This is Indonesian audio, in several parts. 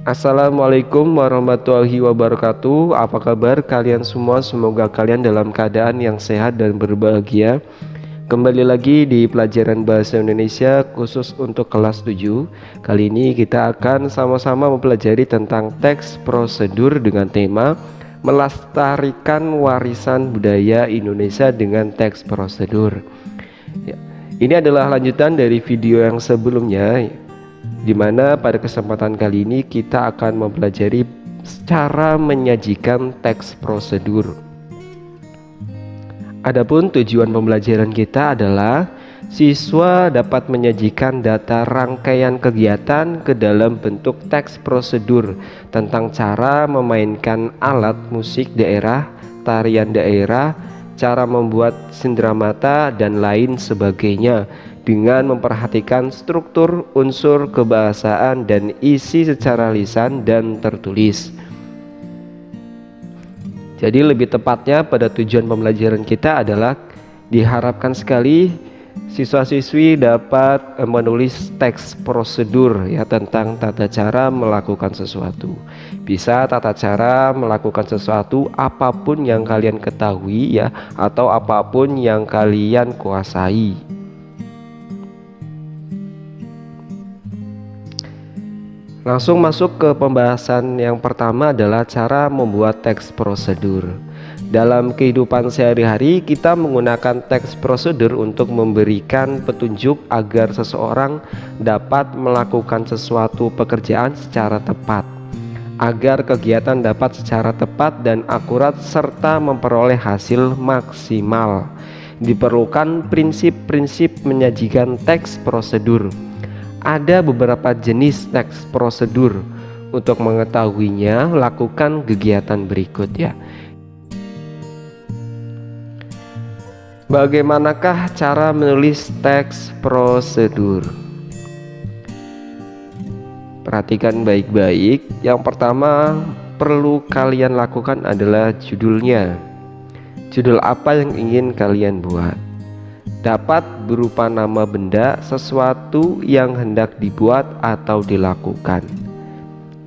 Assalamualaikum warahmatullahi wabarakatuh. Apa kabar kalian semua? Semoga kalian dalam keadaan yang sehat dan berbahagia. Kembali lagi di pelajaran bahasa Indonesia khusus untuk kelas 7. Kali ini kita akan sama-sama mempelajari tentang teks prosedur dengan tema melestarikan warisan budaya Indonesia dengan teks prosedur. Ini adalah lanjutan dari video yang sebelumnya, di mana pada kesempatan kali ini kita akan mempelajari cara menyajikan teks prosedur. Adapun tujuan pembelajaran kita adalah siswa dapat menyajikan data rangkaian kegiatan ke dalam bentuk teks prosedur tentang cara memainkan alat musik daerah, tarian daerah, cara membuat cenderamata dan lain sebagainya, dengan memperhatikan struktur, unsur kebahasaan, dan isi secara lisan dan tertulis. Jadi lebih tepatnya pada tujuan pembelajaran kita adalah diharapkan sekali siswa-siswi dapat menulis teks prosedur ya tentang tata cara melakukan sesuatu. Bisa tata cara melakukan sesuatu apapun yang kalian ketahui ya, atau apapun yang kalian kuasai. Langsung masuk ke pembahasan yang pertama adalah cara membuat teks prosedur. Dalam kehidupan sehari-hari kita menggunakan teks prosedur untuk memberikan petunjuk agar seseorang dapat melakukan sesuatu pekerjaan secara tepat, agar kegiatan dapat secara tepat dan akurat serta memperoleh hasil maksimal. Diperlukan prinsip-prinsip menyajikan teks prosedur. Ada beberapa jenis teks prosedur. Untuk mengetahuinya, lakukan kegiatan berikut ya. Bagaimanakah cara menulis teks prosedur? Perhatikan baik-baik. Yang pertama perlu kalian lakukan adalah judulnya. Judul apa yang ingin kalian buat? Dapat berupa nama benda, sesuatu yang hendak dibuat atau dilakukan.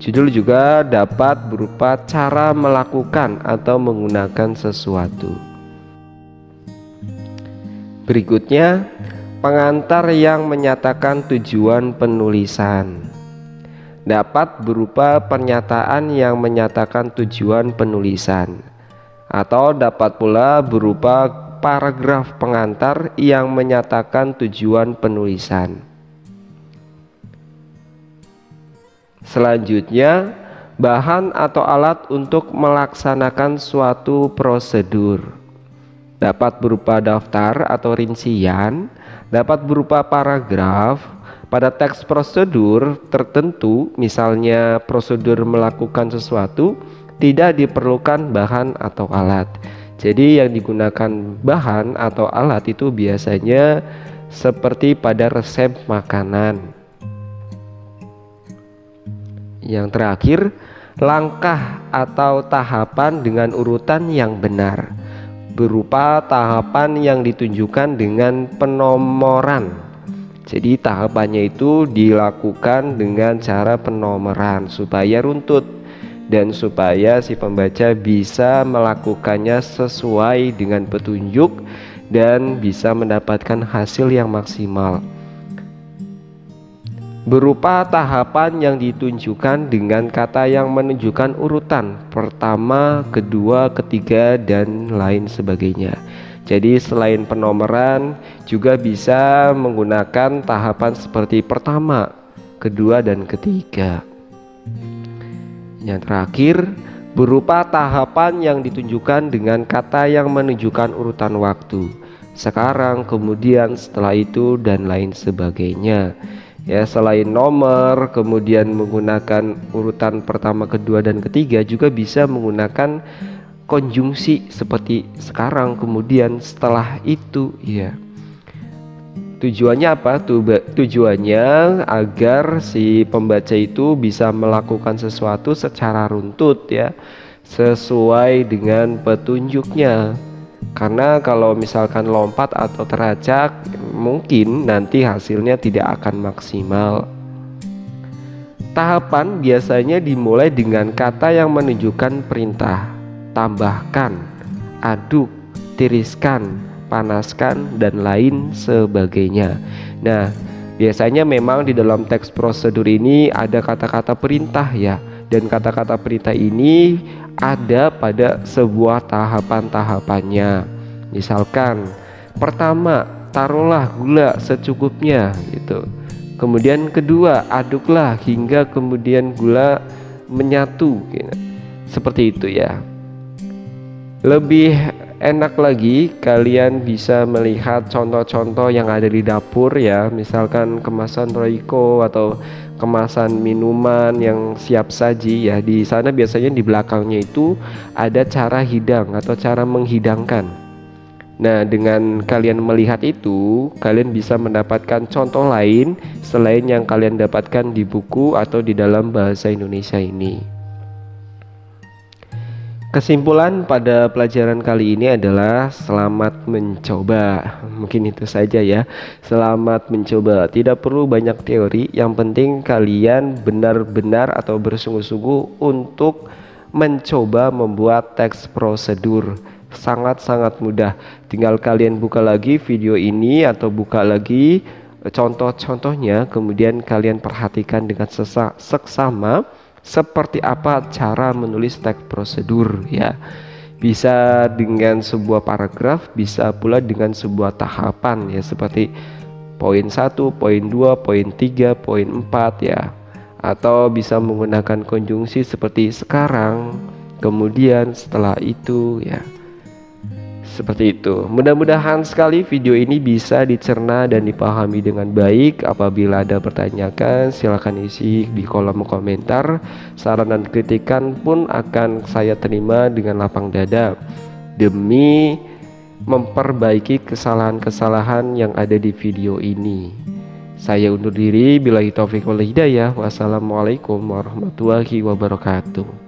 Judul juga dapat berupa cara melakukan atau menggunakan sesuatu. Berikutnya, pengantar yang menyatakan tujuan penulisan. Dapat berupa pernyataan yang menyatakan tujuan penulisan, atau dapat pula berupa paragraf pengantar yang menyatakan tujuan penulisan. Selanjutnya, bahan atau alat untuk melaksanakan suatu prosedur. Dapat berupa daftar atau rincian, dapat berupa paragraf. Pada teks prosedur tertentu, misalnya prosedur melakukan sesuatu, tidak diperlukan bahan atau alat. Jadi yang digunakan bahan atau alat itu biasanya seperti pada resep makanan. Yang terakhir, langkah atau tahapan dengan urutan yang benar, berupa tahapan yang ditunjukkan dengan penomoran. Jadi tahapannya itu dilakukan dengan cara penomoran supaya runtut dan supaya si pembaca bisa melakukannya sesuai dengan petunjuk dan bisa mendapatkan hasil yang maksimal. Berupa tahapan yang ditunjukkan dengan kata yang menunjukkan urutan pertama, kedua, ketiga, dan lain sebagainya. Jadi selain penomoran juga bisa menggunakan tahapan seperti pertama, kedua, dan ketiga. Yang terakhir, berupa tahapan yang ditunjukkan dengan kata yang menunjukkan urutan waktu, sekarang, kemudian, setelah itu, dan lain sebagainya. Ya, selain nomor, kemudian menggunakan urutan pertama, kedua, dan ketiga, juga bisa menggunakan konjungsi seperti sekarang, kemudian, setelah itu ya. Tujuannya apa? Tujuannya agar si pembaca itu bisa melakukan sesuatu secara runtut ya, sesuai dengan petunjuknya. Karena kalau misalkan lompat atau teracak, mungkin nanti hasilnya tidak akan maksimal. Tahapan biasanya dimulai dengan kata yang menunjukkan perintah. Tambahkan, aduk, tiriskan, panaskan, dan lain sebagainya. Nah, biasanya memang di dalam teks prosedur ini ada kata-kata perintah ya. Dan kata-kata perintah ini ada pada sebuah tahapan-tahapannya. Misalkan, pertama, taruhlah gula secukupnya gitu. Kemudian kedua, aduklah hingga kemudian gula menyatu gitu. Seperti itu ya. Lebih enak lagi kalian bisa melihat contoh-contoh yang ada di dapur ya, misalkan kemasan Royco atau kemasan minuman yang siap saji ya. Di sana biasanya di belakangnya itu ada cara hidang atau cara menghidangkan. Nah, dengan kalian melihat itu, kalian bisa mendapatkan contoh lain selain yang kalian dapatkan di buku atau di dalam bahasa Indonesia ini. Kesimpulan pada pelajaran kali ini adalah selamat mencoba. Mungkin itu saja ya. Selamat mencoba. Tidak perlu banyak teori, yang penting kalian benar-benar atau bersungguh-sungguh untuk mencoba membuat teks prosedur. Sangat-sangat mudah. Tinggal kalian buka lagi video ini atau buka lagi contoh-contohnya, kemudian kalian perhatikan dengan seksama seperti apa cara menulis teks prosedur ya. Bisa dengan sebuah paragraf, bisa pula dengan sebuah tahapan ya, seperti poin 1, poin 2, poin 3, poin 4 ya. Atau bisa menggunakan konjungsi seperti sekarang, kemudian setelah itu ya. Seperti itu. Mudah-mudahan sekali video ini bisa dicerna dan dipahami dengan baik. Apabila ada pertanyaan, silakan isi di kolom komentar. Saran dan kritikan pun akan saya terima dengan lapang dada demi memperbaiki kesalahan-kesalahan yang ada di video ini. Saya undur diri. Billahi taufiq wal hidayah. Wassalamualaikum warahmatullahi wabarakatuh.